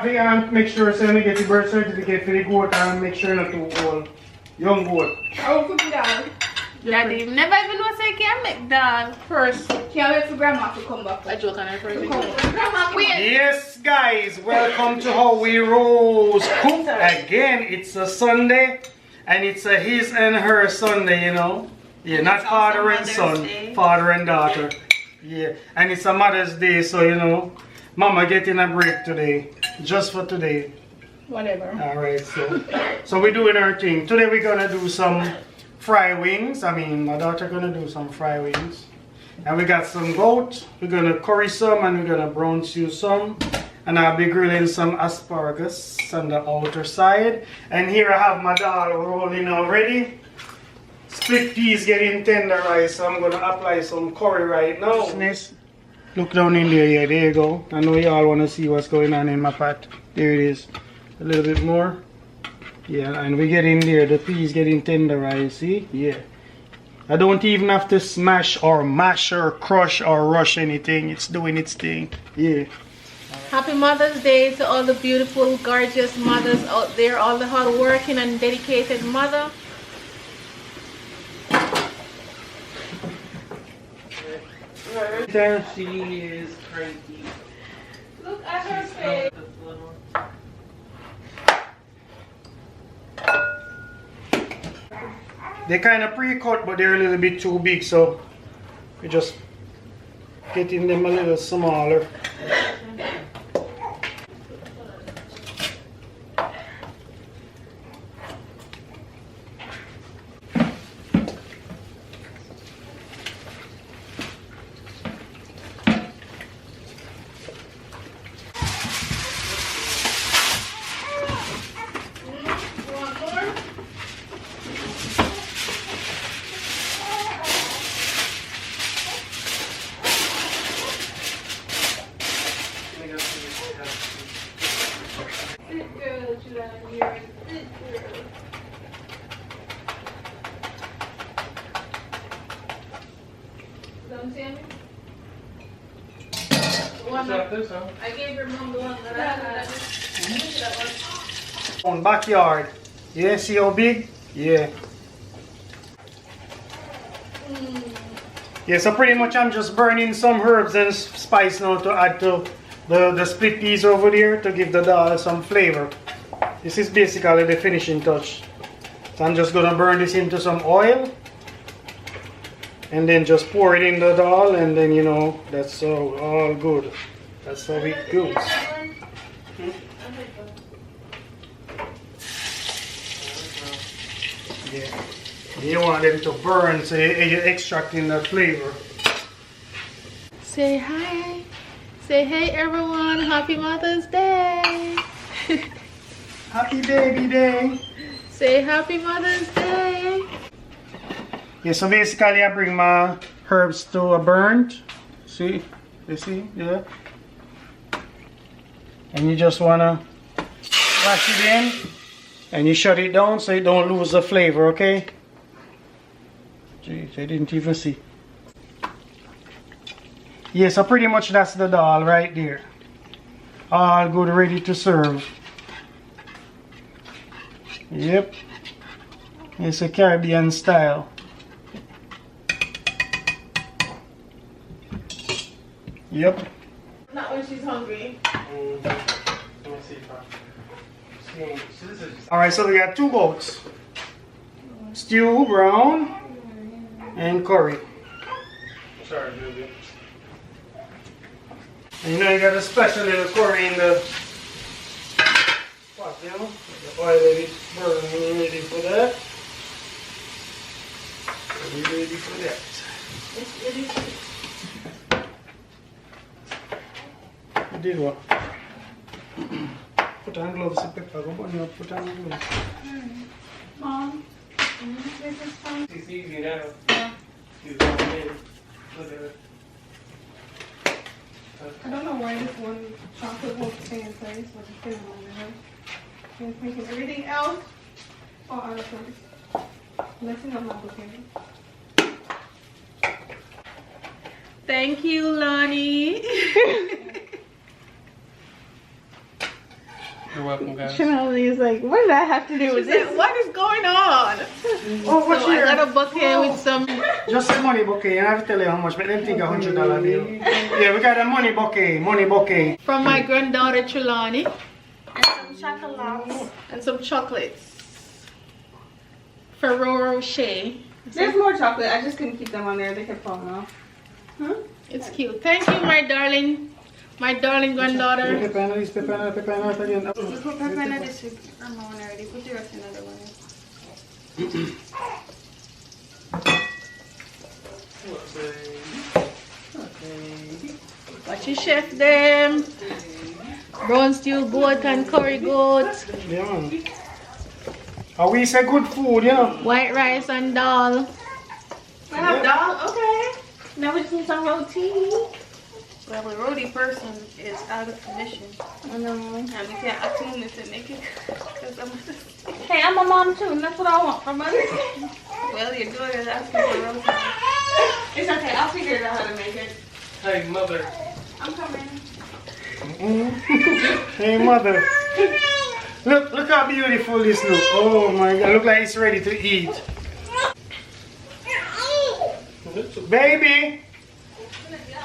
Make sure so you get the birth certificate for the goat and make sure not to hold young goat. Oh, put it down. Daddy, never even know say can't make dog. First, can't wait for grandma to come back. I joke on her first. Grandma, wait. Yes, guys, welcome to How We Rose Cook. Again, it's a Sunday and it's a his and her Sunday, you know. Yeah, not father and son, father and daughter. Yeah, and it's a Mother's Day, so you know, Mama getting a break today, just for today. Whatever. Alright, so we're doing our thing. Today we're gonna do some fry wings. I mean, my daughter gonna do some fry wings. And we got some goat. We're gonna curry some and we're gonna brown stew some. And I'll be grilling some asparagus on the outer side. And here I have my dal rolling already. Split peas getting tenderized, so I'm gonna apply some curry right now. Look down in there, yeah, there you go. I know y'all wanna see what's going on in my pot. There it is. A little bit more. Yeah, and we get in there, the peas getting tenderized, see? Yeah. I don't even have to smash or mash or crush or rush anything. It's doing its thing. Yeah. Happy Mother's Day to all the beautiful, gorgeous mothers out there, all the hard-working and dedicated mother. She is crazy. Look at her face. They're kind of pre-cut, but they're a little bit too big, so we're just getting them a little smaller. Don't see me? I gave your mom the one that I had. On backyard. Yeah, see how big? Yeah. Yeah, so pretty much I'm just burning some herbs and spice now to add to the split peas over there to give the dal some flavor. This is basically the finishing touch. So I'm just gonna burn this into some oil and then just pour it in the dal, and then you know that's all good. That's how it goes. Yeah. You want them to burn, so you're extracting the flavor. Say hi. Say hey everyone. Happy Mother's Day. Happy baby day. Say happy Mother's Day. Yeah, so basically I bring my herbs to a burnt. See? You see? Yeah. And you just wanna wash it in and you shut it down so you don't lose the flavor, okay? Jeez, I didn't even see. Yeah, so pretty much that's the dal right there. All good, ready to serve. Yep. It's a Caribbean style. Yep. Not when she's hungry. Alright, so we got two boats. Stew, brown, and curry. Sorry, baby. And you know you got a special little curry in the pot, you know? The oil is burning, ready for that. We're ready for that. You did what? Put on gloves, Peppa. Go on, you put on gloves. Mom, this is fun. It's easy now. Yeah. I don't know why this one chocolate won't stay in place, but it's still on there. I'm thinking everything else fall out of place. Messing up my bouquet. Thank you, Lonnie. You're welcome, guys. Trinity is like, what did I have to do with this? What is going on? Oh, what's So I here? got a bouquet with some. Just the money bouquet. I have to tell you how much, but them think $100 bill. Yeah, we got a money bouquet. From my granddaughter Trelawney. And some chocolates. And some chocolates. Ferrero Rocher. There's more chocolate. I just couldn't keep them on there. They kept falling off. Huh? It's cute. Thank you, my darling granddaughter. Pepper again. Just put pepper in this one already. Put the rest in another one. Watch your chef them. Brown stew goat and curry goat. Yeah, man. Oh, we say good food, you know. White rice and dal. I have dal? Okay. Now we just need some roti. Well, the roti person is out of commission. I know. And we can't attune this and make it. Hey, I'm a mom too, and that's what I want from others. Well, your daughter's asking for roti. It's okay. I'll figure out how to make it. Hey, mother. I'm coming. Hey, mother. Look how beautiful this look. Oh my God, look like it's ready to eat. Baby.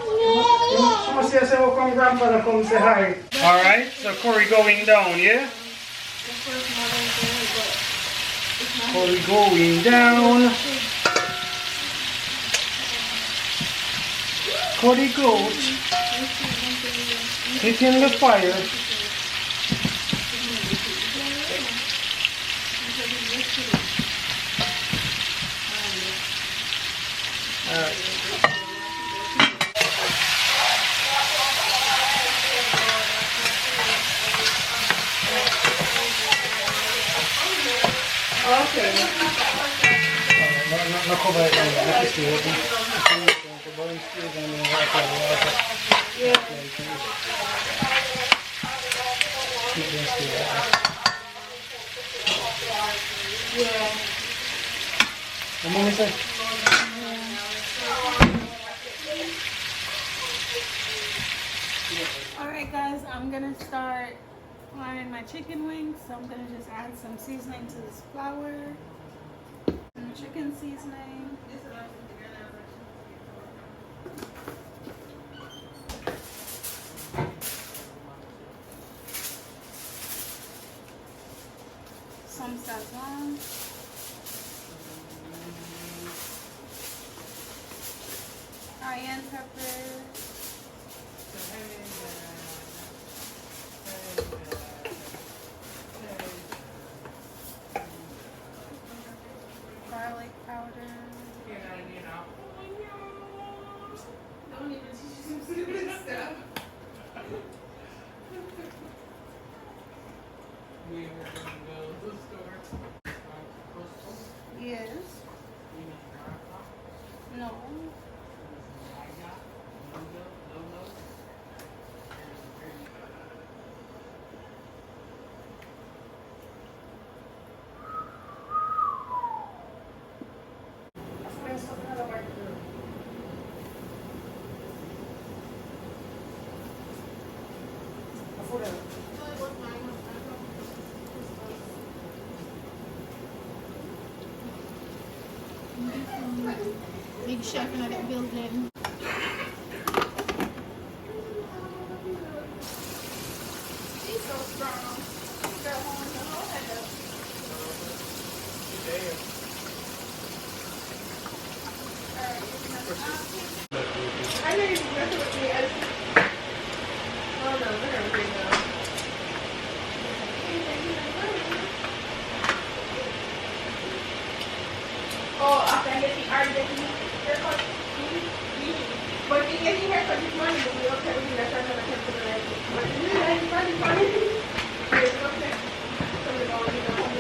She must say, oh, come grandfather, come say hi. All right, so curry going down, yeah? Curry going down. Curry goat. Hitting the fire. Okay. No cover it. Yeah. What mom say? Alright guys, I'm gonna start frying my chicken wings. So I'm gonna just add some seasoning to this flour. And chicken seasoning. Some sazon. Cayenne pepper. Garlic powder. Don't even teach you some stupid stuff. Yes. No. Big chef in the building. She's so strong. I know you remember what we had. Oh no, we're gonna bring them. Oh, after I get the haircut. But we get the haircut this morning, but we okay with the haircut I kept it like this. But it's really funny. It's okay. So we're going to the home.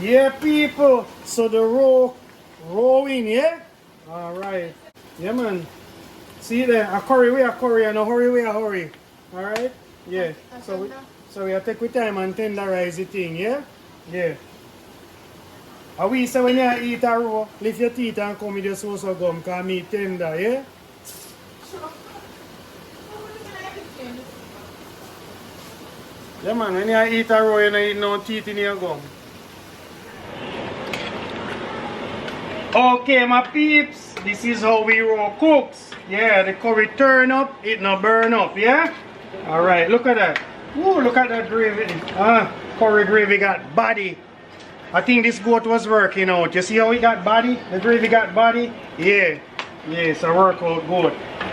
Yeah, people. So the rowing, yeah? All right. Yeah, man. See there, a curry, we a curry, and a hurry, we a hurry. Alright? Yeah. So we have to take with time and tenderize the thing, yeah? Yeah. And we say when you eat a roll, lift your teeth and come with your sauce or gum, because meat tender, yeah? Yeah man, when you eat a roll, you don't eat no teeth in your gum. Okay, my peeps, this is how we roll cooks. Yeah, the curry turn up, it no burn up, yeah? Alright, look at that. Ooh, look at that gravy. Curry gravy got body. I think this goat was working out. You see how it got body? The gravy got body? Yeah. Yeah, it's a workout goat.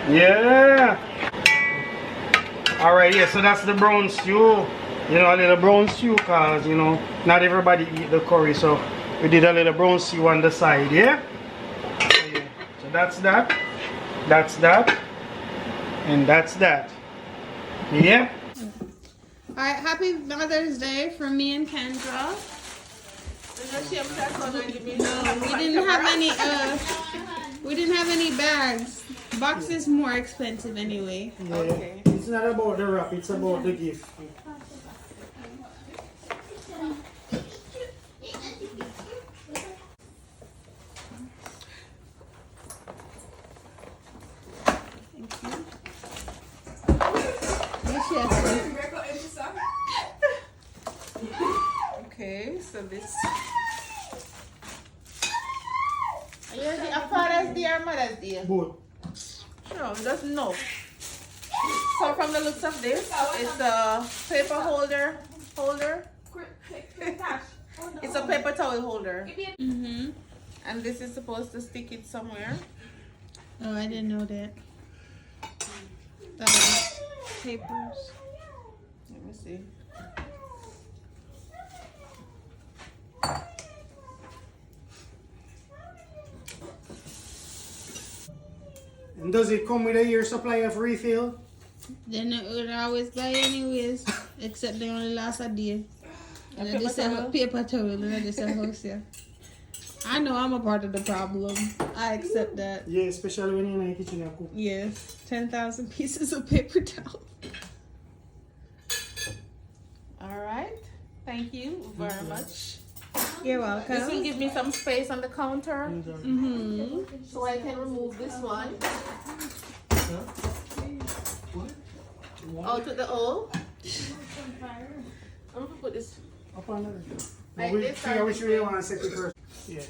Yeah. Alright, yeah, so that's the brown stew. You know, a little brown stew because, you know, not everybody eat the curry. So we did a little brown stew on the side, yeah? So that's that. That's that. And that's that. Yeah? Alright, happy Mother's Day from me and Kendra. No, we didn't have any bags. Box is more expensive anyway. Yeah. Okay. It's not about the wrap, it's about the gift. Okay, so this. Are you a Father's Day or Mother's Day? Both. Sure, just no. So from the looks of this, it's a paper holder. It's a paper towel holder. Mm-hmm. And this is supposed to stick it somewhere. Oh, I didn't know that. That was papers. Let me see. And does it come with a year supply of refill? Then it would always buy anyways, except they only last a day. And I just have paper towel and I just have house here. I know I'm a part of the problem. I accept that. Yeah, especially when you're in the kitchen and cook. Yes, 10,000 pieces of paper towel. All right. Thank you very much. You're welcome. This will give me some space on the counter, Mm-hmm. so I can remove this one out of the oil. I'm gonna put this. Up on there. Like We this figure or which this way you way? want to set it first. Yeah.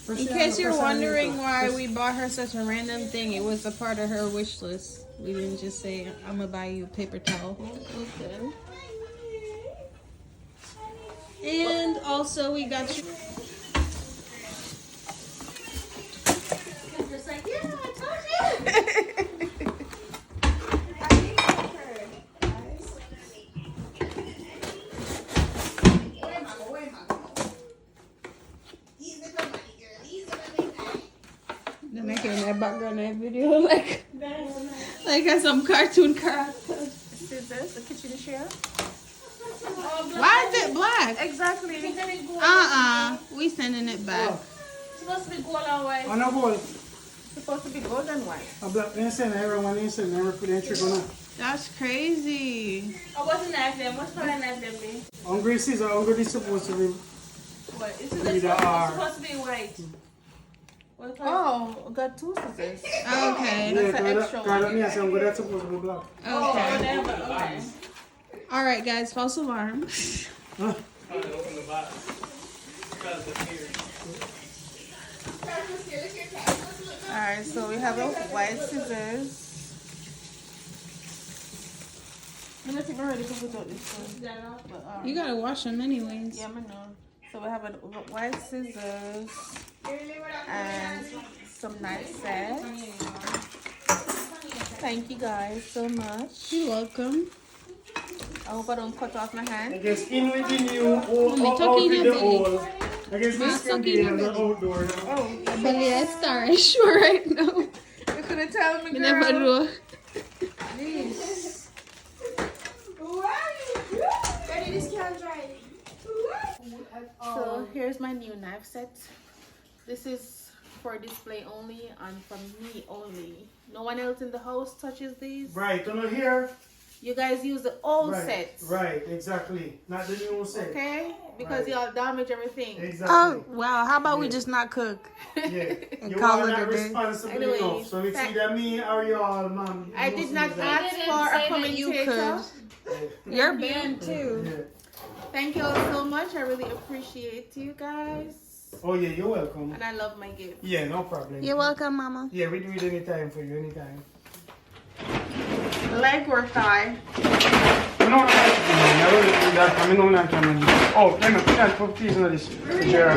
In case you're wondering why we bought her such a random thing, it was a part of her wish list. We didn't just say, I'm gonna buy you a paper towel. Okay. And also we got you. Just like, yeah, I told you. Then I hear in that background that video like some cartoon character. Scissors, the kitchen chair. Why is it black? Exactly. We sending it back. It's supposed to be gold and white. On a bowl. It's supposed to be gold and white. A black instant, everyone instant, never put in trick on it. That's crazy. Oh, what's the knife then? What's the knife then, babe? Hungry scissor, hungry this supposed to be. What? It's With the R. supposed to be white. Oh, I got two scissors. Okay. Yeah, That's an extra because one. me I say hungry, that's supposed to be black. Okay. Okay. All right, guys. False alarm. Huh? Alright, so we have a white scissors. I don't think we're ready to put out this one. But, You gotta wash them anyways. yeah, I know. So we have a white scissors and some knife sets. Thank you guys so much. You're welcome. I hope I don't cut off my I hand. guess in with the new, out with tucking the your belly. old. I guess this can be tucking in your the outdoor. Oh, Belly is starrish right now. you couldn't tell me, We girl. never know. Jeez. Daddy, this can't dry. So here's my new knife set. This is for display only and for me only. No one else in the house touches these. Right, you know here. You guys use the old Right, sets. right, exactly. Not the new set. Okay? Because Right. y'all damage everything. Exactly. Oh wow! How about we just not cook? Yeah. And You call are it not a day. responsible Anyway, enough. So it's either me or y'all, mom. I did not Most of ask didn't for say a that you commentator. You're banned too. Yeah. Thank you all so much. I really appreciate you guys. Oh yeah, you're welcome. And I love my gift. Yeah, no problem. You're welcome, Mama. Yeah, we do it anytime for you, anytime. Leg or thigh? You know what I will do that. I mean, no, not coming. Oh, let me put that for piece of this. Jar.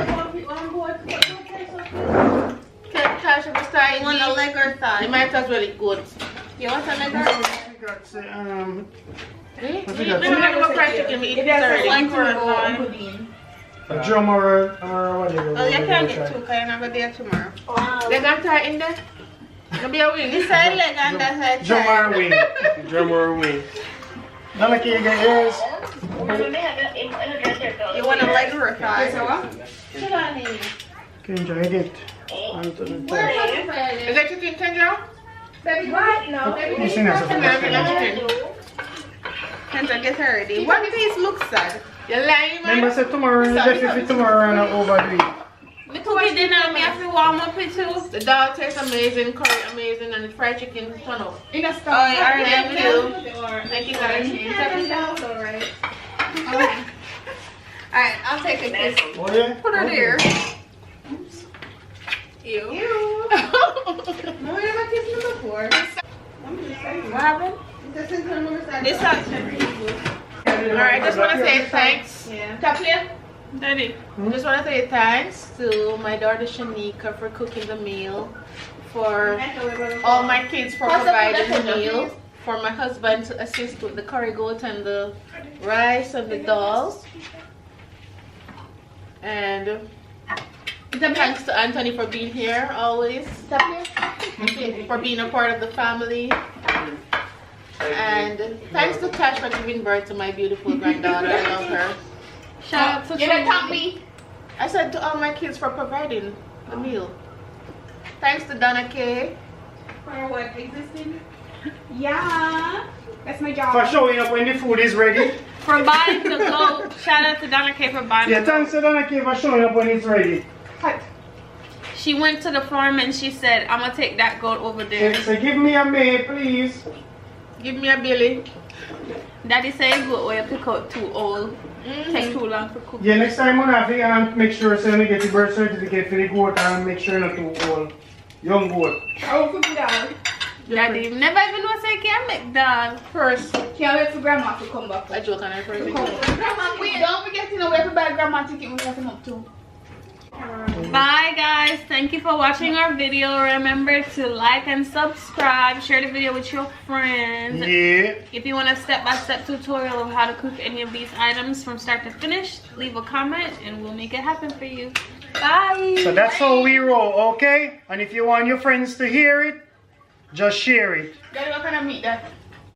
Tasha, which thigh You want a leg or thigh? You might as well eat good. You want a leg or What we got? Say, what we got? We're not going to fried chicken. We eat Leg thirty. or thigh? A drum or whatever. Oh, you can't get two because you're not going to be here tomorrow. They got thigh in there? Gonna be a wing. This side leg and that side Drum thigh. or wing. Drum or wing. Now like you get yours. You want a leg or a thigh? So what? Okay, enjoy it. Is that chicken tender? Baby, what? No. You see that? Kendra, get her ready. One piece looks sad. You're lying, man. Remember, say tomorrow, if you tomorrow and overdo it. Me cook it dinner, me have to warm up it too. The dal tastes amazing, curry amazing, and the fried chicken turn up. In a store. Oh, yeah, Thank you. Thank you, guys. Alright. Alright, I'll take a kiss. Oh yeah? Put her there. Ew. No, we never kissed him before. What happened? This is This one. Alright, just want to say thanks. Yeah. Chaplain? Daddy. Just want to say thanks to my daughter Shanika for cooking the meal, for all my kids for providing the meal, for my husband to assist with the curry goat and the rice and the dal, and thanks to Anthony for being here always, for being a part of the family, and thanks to Tash for giving birth to my beautiful granddaughter. I love her. Shout out to me. I said to all my kids for providing the meal. Thanks to Donna K. For what? Existing? Yeah. That's my job. For showing up when the food is ready. For buying the goat. Shout out to Donna K for buying Yeah, the goat. thanks to Donna K for showing up when it's ready. She went to the farm and she said, I'm going to take that goat over there. So give me a maid, please. Give me a Billy. Daddy said goat where you pick out too old. Take too long for cooking. Yeah, next time we have to make sure so we get the birth certificate for the goat and make sure not too old. Young goat. Daddy never even know say can't make dog. First, Can't wait for grandma to come back. I joke on her first. Grandma, wait, don't forget to know where to buy grandma ticket when we come up too. Bye guys. Thank you for watching our video. Remember to like and subscribe. Share the video with your friends. Yeah. If you want a step-by-step tutorial of how to cook any of these items from start to finish, leave a comment and we'll make it happen for you. Bye. So that's how we roll, okay? And if you want your friends to hear it, just share it. Daddy, what kind of meat that?